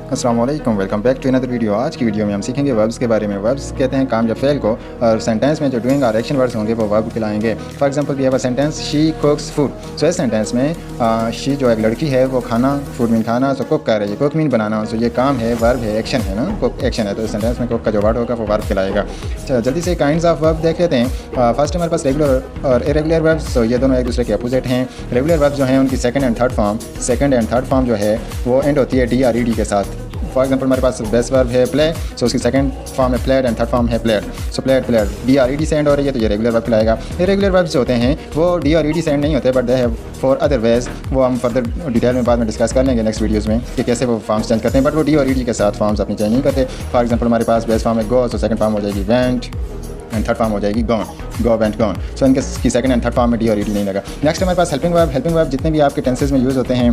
अस्सलाम वालेकुम, welcome back to another video. आज की वीडियो में हम सीखेंगे वर्ब्स के बारे में। वर्ब्स कहते हैं काम या फेल को, और सेंटेंस में जो डूइंग और एक्शन वर्ड्स होंगे वो वर्ब कहलाएंगे। For example we have a sentence she cooks food. So इस सेंटेंस में शी जो एक लड़की है वो खाना, फूड मीन खाना, सो कुक कर रही है, कुक मीन बनाना। सो ये काम है, वर्ब है, एक्शन है ना, कुक एक्शन है। तो इस सेंटेंस में कुक का जो वर्ड होगा वो वर्ब कहलाएगा। जल्दी से काइंड्स ऑफ वर्ब देख लेते हैं। फर्स्ट हमारे पास रेगुलर और इरेगुलर वर्ब्स। सो ये दोनों एक दूसरे के अपोजिट हैं। रेगुलर वर्ब्स जो हैं उनकी सेकंड एंड थर्ड फॉर्म जो है वो एंड होती है डी आर ई डी के साथ। फॉर एग्जांपल हमारे पास बेस्ट वर्ब है प्ले, सो उसकी सेकंड फॉर्म है प्लेड एंड थर्ड फॉर्म है played. So played D R E D से एंड हो रही है तो ये रेगुलर वर्ब कहलाएगा। इरेगुलर वर्ब्स जो होते हैं वो डी आर ई डी से एंड नहीं होते, but they have for other ways. वो हम फर्दर डिटेल में बाद में डिस्कस कर लेंगे नेक्स्ट वीडियोज़ में कि कैसे वो फॉर्म्स चेंज करते हैं, बट वो डी आर ई डी के साथ फॉर्म्स अपनी चेंज नहीं करते। फॉर एग्जांपल हमारे पास बेस्ट फॉर्म है गो, सो सेकंड फॉर्म हो जाएगी वेंट एंड थर्ड फॉर्म हो जाएगी गॉन, गो वेंट गॉन। सो इनके की सेकंड एंड थर्ड फॉर्म में डी और ई डी नहीं लगा। नेक्स्ट हमारे पास हेल्पिंग वर्ब जितने भी आपके टेंसेज में यूज़ होते हैं,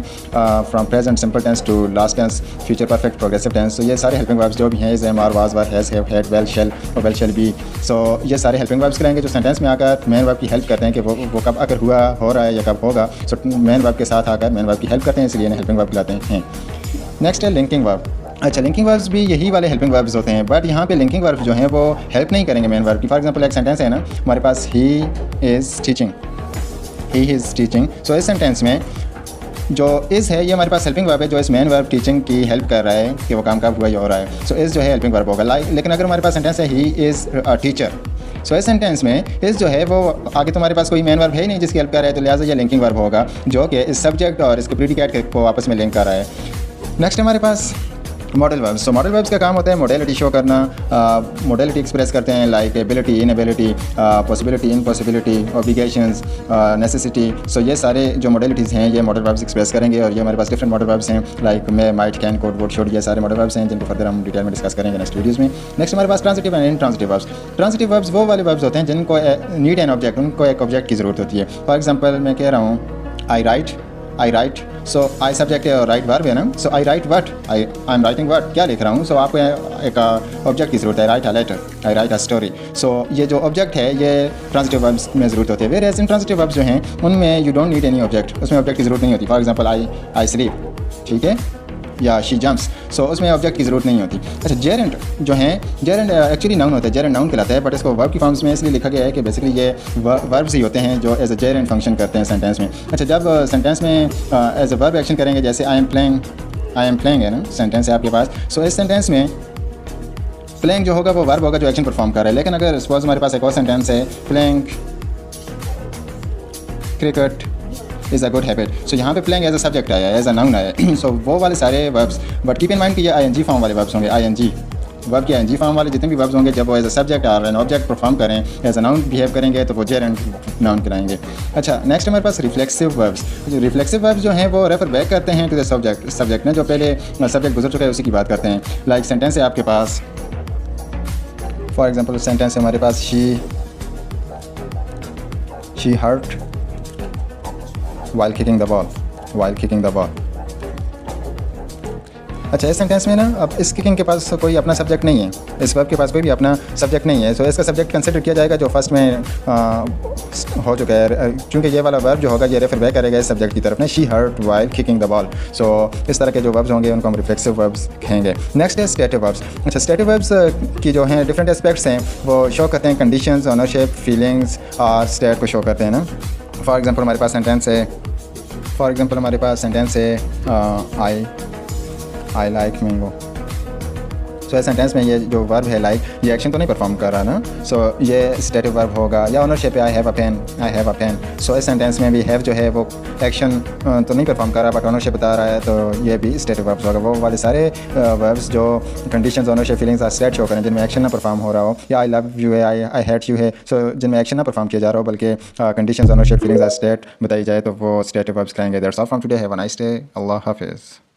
from present simple tense to last tense, future perfect, progressive tense. तो ये सारे हेल्पिंग वर्ब्स जो भी हैं, am are, was, were, has, have, had, will, shall और वेल शेल बी। सो ये सारे हेल्पिंग वर्ब्स करेंगे जो सेंटेंस में आकर मेन वर्ब की हेल्प करते हैं कि वो कब अगर हुआ, हो रहा है या कब होगा। सो मेन वर्ब के साथ आकर मेन वर्ब की हेल्प करते हैं, इसलिए इन्हें हेल्पिंग वर्ब कहलाते हैं। नेक्स्ट है लिंकिंग वर्ब। अच्छा, लिंकिंग वर्ब्स भी यही वाले हेल्पिंग वर्ब्स होते हैं, बट यहाँ पे लिंकिंग वर्ब्स जो हैं वो हेल्प नहीं करेंगे मेन वर्ब की। फॉर एग्जांपल एक सेंटेंस है ना हमारे पास, ही इज़ टीचिंग। सो इस सेंटेंस में जो इज़ है ये हमारे पास हेल्पिंग वर्ब है जो इस मेन वर्ब टीचिंग की हेल्प कर रहा है कि वो काम कब हुआ या हो रहा है। सो इज़ जो है हेल्पिंग वर्ब होगा। लेकिन अगर हमारे पास सेंटेंस है ही इज़ अ टीचर, सो इस सेंटेंस में इस जो है वो आगे तो हमारे पास कोई मेन वर्ब है ही नहीं जिसकी हेल्प कर रहा है, तो लिहाजा ये लिंकिंग वर्ब होगा जो कि इस सब्जेक्ट और इसके प्रीडिकेट को आपस में लिंक कर रहा है। नेक्स्ट हमारे पास modal verbs. So modal verbs का काम होता है मॉडलिटी शो करना, मॉडलिटी एक्सप्रेस करते हैं, like ability, inability, possibility, impossibility, obligations, necessity. So ये सारे जो मॉडलिटीज़ हैं ये मॉडल वर्ब्स एक्सप्रेस करेंगे, और ये हमारे पास डिफरेंट मॉडल वर्ब्स हैं, like may, might, can, code, would, should. ये सारे मॉडल वर्ब्स हैं जिनको फर्दर हम डिटेल में डिस्कस करेंगे नेक्स्ट वीडियोज़ में। नेक्स्ट हमारे पास transitive and intransitive verbs. Transitive verbs वो वाले वर्ब्स होते हैं जिनको नीड एन ऑब्जेक्ट, उनको एक ऑब्जेक्ट की ज़रूरत होती है। फॉर एग्जाम्पल मैं कह रहा हूँ आई राइट, सो आई सब्जेक्ट है और राइट वर्ब है ना। So I write what, I am writing what, क्या लिख रहा हूँ। सो आपको एक ऑब्जेक्ट की ज़रूरत है, write a letter, I write a story. So ये जो ऑब्जेक्ट है ये ट्रांसिटिव वर्ब्स में ज़रूरत होती है। वेयर इनट्रांसिटिव वर्ब्स जो हैं उनमें you don't need any object, उसमें ऑब्जेक्ट की ज़रूरत नहीं होती। फॉर एग्जाम्पल आई स्लीप, ठीक है, या शी जम्प्स, सो उसमें ऑब्जेक्ट की ज़रूरत नहीं होती। अच्छा, जेरेंट जो हैं, जेरेंट एक्चुअली नाउन होता है, जेरेंट नाउन कहलाता है, बट इसको वर्ब की फॉर्म्स में इसलिए लिखा गया है कि बेसिकली ये वर्ब्स ही होते हैं जो एज अ जेरेंट फंक्शन करते हैं सेंटेंस में। अच्छा, जब सेंटेंस में एज अ वर्ब एक्शन करेंगे, जैसे आई एम प्लेइंग है ना, सेंटेंस है आपके पास। सो इस सेंटेंस में प्लेइंग जो होगा वो वर्ब होगा जो एक्शन परफॉर्म कर रहा है। लेकिन अगर सपोज हमारे पास एक और सेंटेंस है, playing cricket is a good habit, so यहाँ पे प्लेइंग एज अ सब्जेक्ट आया है, एज अ नाउन आया है। सो वो वाले सारे verbs, but keep in mind कि ये आईएनजी फॉर्म वाले वर्ब्स होंगे। आईएनजी वर्ब के आईएनजी फॉर्म वाले जितने भी वर्ब्स होंगे, जब वो एज अ सब्जेक्ट और एन ऑब्जेक्ट परफॉर्म करें, एज अ नाउन बिहेव करेंगे, तो वो जेरेंट नाउन कराएंगे। अच्छा, नेक्स्ट हमारे पास रिफ्लेक्सिव वर्ब्स। रिफ्लेक्सिव वर्ब्स जो हैं वो रेफर बैक करते हैं टू द सब्जेक्ट में जो पहले सब्जेक्ट गुजर चुका है उसी की बात करते हैं। लाइक सेंटेंस है आपके पास, फॉर एग्जाम्पल सेंटेंस है हमारे पास, she hurt while kicking the ball। अच्छा, इस सेंटेंस में ना अब इस किकिंग के पास कोई अपना सब्जेक्ट नहीं है, इस वर्ब के पास कोई भी अपना सब्जेक्ट नहीं है। सो इसका सब्जेक्ट कंसिडर किया जाएगा जो फर्स्ट में हो चुका है, क्योंकि ये वाला वर्ब जो होगा ये रेफर बैक करेगा इस सब्जेक्ट की तरफ में, she hurt while kicking the ball। So इस तरह के जो वर्ब्स होंगे उनको हम रिफ्लेक्सिव वर्ब्स कहेंगे। नेक्स्ट है स्टेटिव वर्ब्स। अच्छा, स्टेटिव वर्ब्स की जो हैं डिफरेंट एस्पेक्ट्स हैं, वो शो करते हैं कंडीशंस, ओनरशिप, फीलिंग्स और स्टेट को शो करते हैं ना। फॉर एग्जाम्पल हमारे पास सेंटेंस है आई लाइक मैंगो। सो इस सेंटेंस में ये जो वर्ब है लाइक, ये एक्शन तो नहीं परफॉर्म कर रहा ना, सो ये स्टेटिव वर्ब होगा। या ओनरशिप है, आई हैव अ पेन। सो इस सेंटेंस में भी हैव जो है वो एक्शन तो नहीं परफॉर्म कर रहा, बट ओनरशिप बता रहा है, तो ये भी स्टेटिव वर्ब्स होगा। वो वाले सारे वर्ब्स जो कंडीशंस, ओनरशिप, फीलिंग्स और स्टेट शो करें जिनमें एक्शन ना परफॉर्म हो रहा हो, या आई लव यू है, आई हेट यू है, सो जिनमें एक्शन ना परफॉर्म किया जा रहा हो बल्कि कंडीशंस, ओनरशिप, फीलिंग्स और स्टेट बताई जाए, तो वो स्टेटिव वर्ब्स कहेंगे। That's all from today, have a nice day, अल्लाह हाफिज़।